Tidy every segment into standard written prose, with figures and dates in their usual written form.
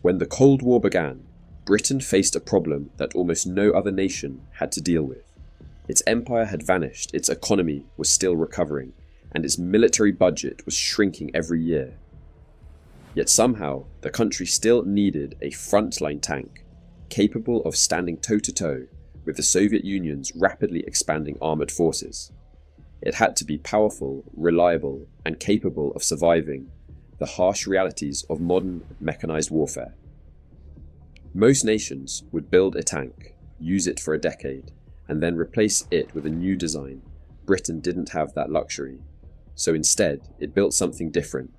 When the Cold War began, Britain faced a problem that almost no other nation had to deal with. Its empire had vanished, its economy was still recovering, and its military budget was shrinking every year. Yet somehow, the country still needed a frontline tank, capable of standing toe-to-toe with the Soviet Union's rapidly expanding armoured forces. It had to be powerful, reliable, and capable of surviving the harsh realities of modern mechanized warfare. Most nations would build a tank, use it for a decade, and then replace it with a new design. Britain didn't have that luxury, so instead it built something different.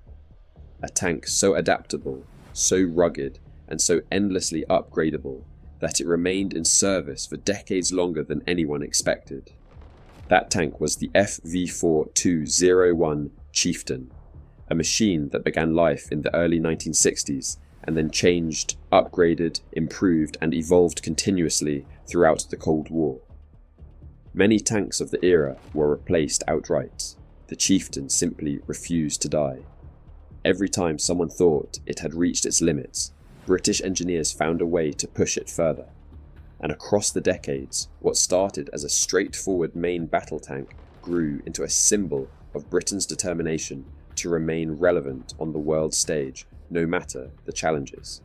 A tank so adaptable, so rugged, and so endlessly upgradable that it remained in service for decades longer than anyone expected. That tank was the FV4201 Chieftain, a machine that began life in the early 1960s and then changed, upgraded, improved, and evolved continuously throughout the Cold War. Many tanks of the era were replaced outright. The Chieftain simply refused to die. Every time someone thought it had reached its limits, British engineers found a way to push it further. And across the decades, what started as a straightforward main battle tank grew into a symbol of Britain's determination to remain relevant on the world stage, no matter the challenges.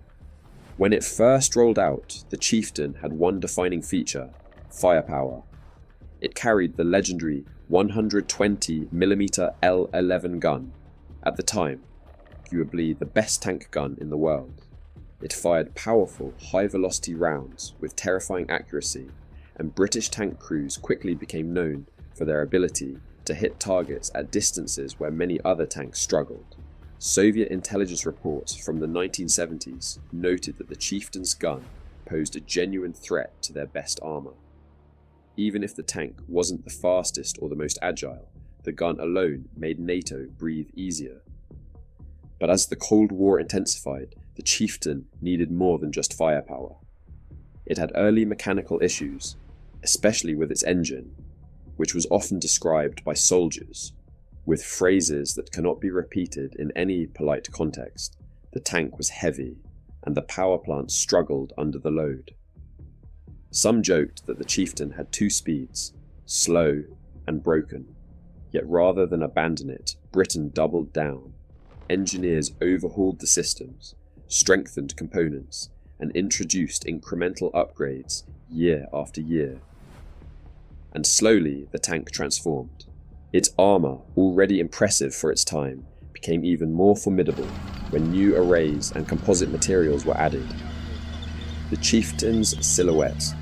When it first rolled out, the Chieftain had one defining feature: firepower. It carried the legendary 120mm L11 gun, at the time, arguably the best tank gun in the world. It fired powerful, high-velocity rounds with terrifying accuracy, and British tank crews quickly became known for their ability to hit targets at distances where many other tanks struggled. Soviet intelligence reports from the 1970s noted that the Chieftain's gun posed a genuine threat to their best armour. Even if the tank wasn't the fastest or the most agile, the gun alone made NATO breathe easier. But as the Cold War intensified, the Chieftain needed more than just firepower. It had early mechanical issues, especially with its engine, which was often described by soldiers with phrases that cannot be repeated in any polite context. The tank was heavy, and the power plant struggled under the load. Some joked that the Chieftain had two speeds, slow and broken. Yet rather than abandon it, Britain doubled down. Engineers overhauled the systems, strengthened components, and introduced incremental upgrades year after year. And slowly the tank transformed. Its armour, already impressive for its time, became even more formidable when new arrays and composite materials were added. The Chieftain's silhouette,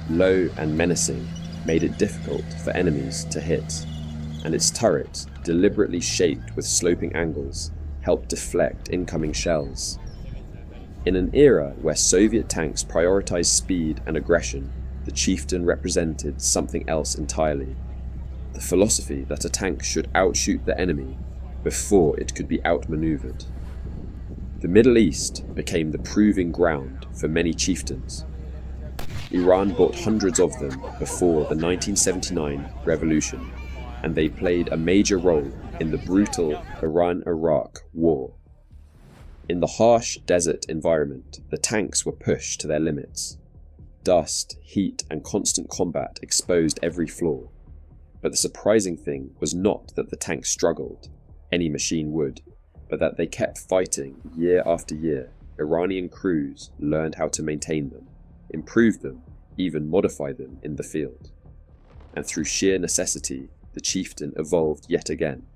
low and menacing, made it difficult for enemies to hit, and its turret, deliberately shaped with sloping angles, helped deflect incoming shells. In an era where Soviet tanks prioritized speed and aggression, the Chieftain represented something else entirely: the philosophy that a tank should outshoot the enemy before it could be outmaneuvered. The Middle East became the proving ground for many Chieftains. Iran bought hundreds of them before the 1979 revolution, and they played a major role in the brutal Iran-Iraq war. In the harsh desert environment, the tanks were pushed to their limits. Dust, heat, and constant combat exposed every flaw. But the surprising thing was not that the tanks struggled, any machine would, but that they kept fighting year after year. Iranian crews learned how to maintain them, improve them, even modify them in the field. And through sheer necessity, the Chieftain evolved yet again.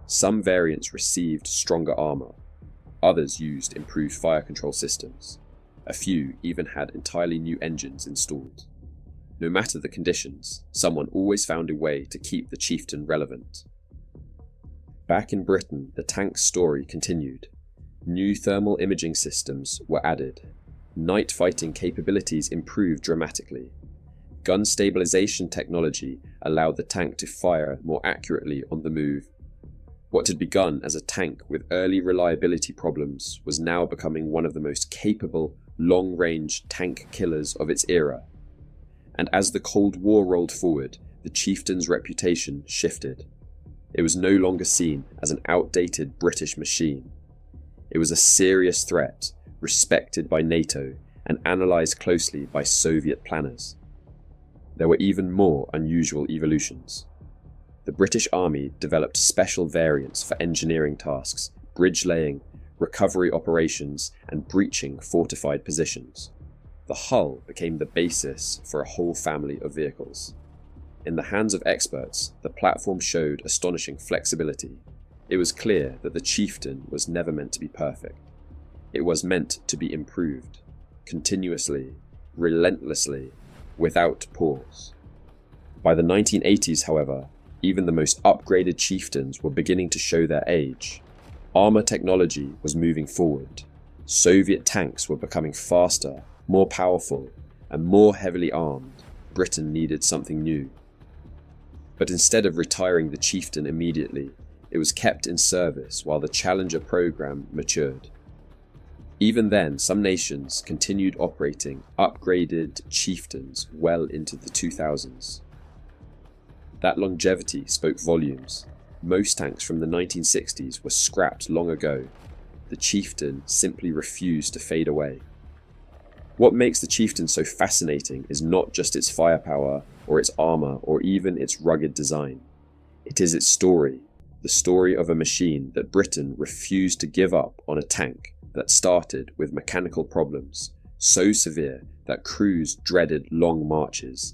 Some variants received stronger armour, others used improved fire control systems. A few even had entirely new engines installed. No matter the conditions, someone always found a way to keep the Chieftain relevant. Back in Britain, the tank's story continued. New thermal imaging systems were added. Night fighting capabilities improved dramatically. Gun stabilization technology allowed the tank to fire more accurately on the move. What had begun as a tank with early reliability problems was now becoming one of the most capable, long-range tank killers of its era. And as the Cold War rolled forward, the Chieftain's reputation shifted. It was no longer seen as an outdated British machine. It was a serious threat, respected by NATO, and analysed closely by Soviet planners. There were even more unusual evolutions. The British Army developed special variants for engineering tasks, bridge laying, recovery operations, and breaching fortified positions. The hull became the basis for a whole family of vehicles. In the hands of experts, the platform showed astonishing flexibility. It was clear that the Chieftain was never meant to be perfect. It was meant to be improved, continuously, relentlessly, without pause. By the 1980s, however, even the most upgraded Chieftains were beginning to show their age. Armour technology was moving forward. Soviet tanks were becoming faster, more powerful, and more heavily armed. Britain needed something new. But instead of retiring the Chieftain immediately, it was kept in service while the Challenger program matured. Even then, some nations continued operating upgraded Chieftains well into the 2000s. That longevity spoke volumes. Most tanks from the 1960s were scrapped long ago. The Chieftain simply refused to fade away. What makes the Chieftain so fascinating is not just its firepower, or its armour, or even its rugged design. It is its story, the story of a machine that Britain refused to give up on a tank that started with mechanical problems, so severe that crews dreaded long marches,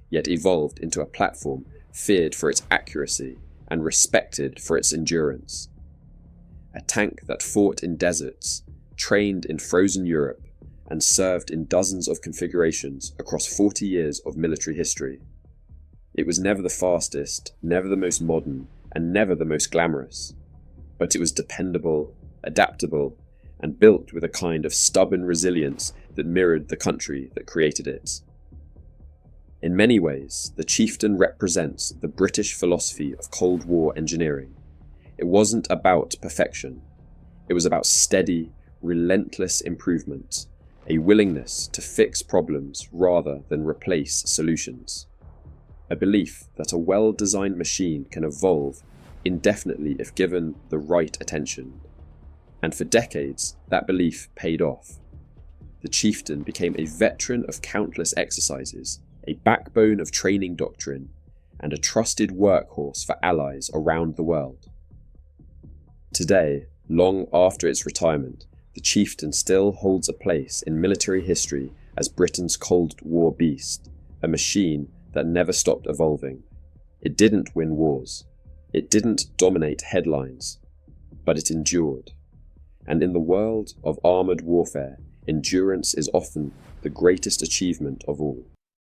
yet evolved into a platform feared for its accuracy and respected for its endurance. A tank that fought in deserts, trained in frozen Europe, and served in dozens of configurations across 40 years of military history. It was never the fastest, never the most modern, and never the most glamorous, but it was dependable, adaptable, and built with a kind of stubborn resilience that mirrored the country that created it. In many ways, the Chieftain represents the British philosophy of Cold War engineering. It wasn't about perfection. It was about steady, relentless improvement, a willingness to fix problems rather than replace solutions. A belief that a well-designed machine can evolve indefinitely if given the right attention. And for decades, that belief paid off. The Chieftain became a veteran of countless exercises, a backbone of training doctrine, and a trusted workhorse for allies around the world. Today, long after its retirement, the Chieftain still holds a place in military history as Britain's Cold War beast, a machine that never stopped evolving. It didn't win wars. It didn't dominate headlines, but it endured. And in the world of armoured warfare, endurance is often the greatest achievement of all.